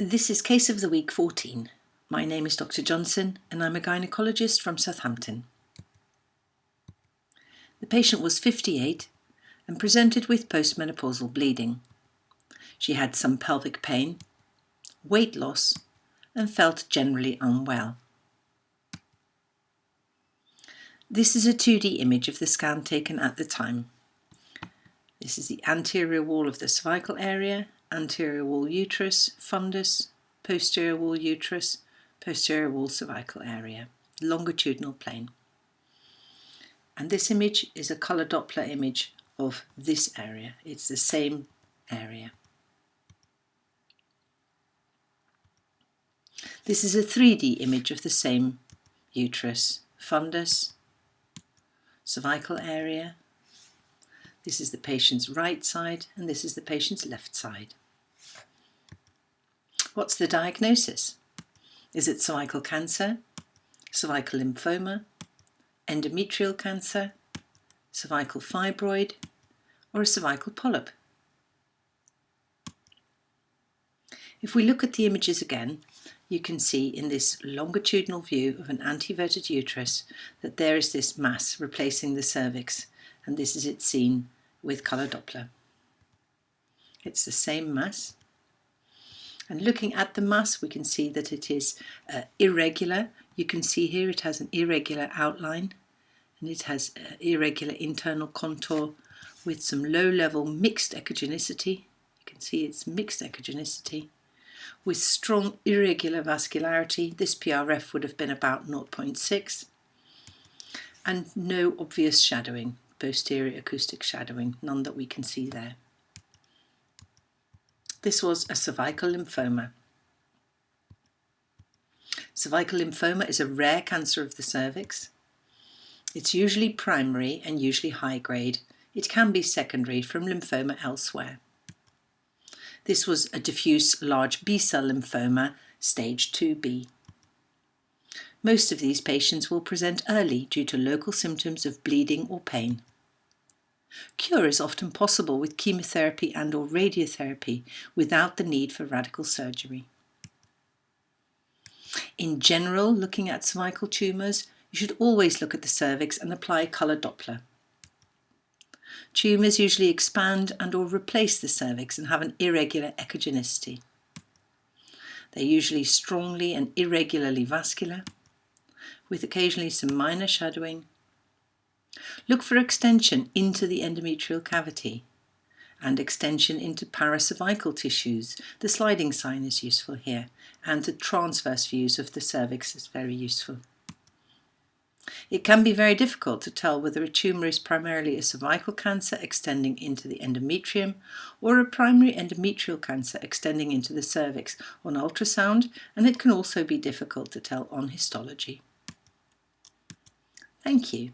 This is Case of the Week 14. My name is Dr. Johnson and I'm a gynaecologist from Southampton. The patient was 58 and presented with postmenopausal bleeding. She had some pelvic pain, weight loss and felt generally unwell. This is a 2D image of the scan taken at the time. This is the anterior wall of the cervical area, anterior wall uterus, fundus, posterior wall uterus, posterior wall cervical area, longitudinal plane. And this image is a colour Doppler image of this area. It's the same area. This is a 3D image of the same uterus, fundus, cervical area. This is the patient's right side and this is the patient's left side. What's the diagnosis? Is it cervical cancer, cervical lymphoma, endometrial cancer, cervical fibroid, or a cervical polyp? If we look at the images again, you can see in this longitudinal view of an anteverted uterus that there is this mass replacing the cervix, and this is it seen with colour Doppler. It's the same mass. And looking at the mass, we can see that it is irregular. You can see here it has an irregular outline and it has irregular internal contour with some low-level mixed echogenicity. You can see it's mixed echogenicity with strong irregular vascularity. This PRF would have been about 0.6 and no obvious shadowing, posterior acoustic shadowing, none that we can see there. This was a cervical lymphoma. Cervical lymphoma is a rare cancer of the cervix. It's usually primary and usually high grade. It can be secondary from lymphoma elsewhere. This was a diffuse large B-cell lymphoma, stage 2B. Most of these patients will present early due to local symptoms of bleeding or pain. Cure is often possible with chemotherapy and or radiotherapy without the need for radical surgery. In general, looking at cervical tumours, you should always look at the cervix and apply colour Doppler. Tumours usually expand and or replace the cervix and have an irregular echogenicity. They're usually strongly and irregularly vascular, with occasionally some minor shadowing. Look for extension into the endometrial cavity and extension into paracervical tissues. The sliding sign is useful here, and the transverse views of the cervix is very useful. It can be very difficult to tell whether a tumour is primarily a cervical cancer extending into the endometrium or a primary endometrial cancer extending into the cervix on ultrasound, and it can also be difficult to tell on histology. Thank you.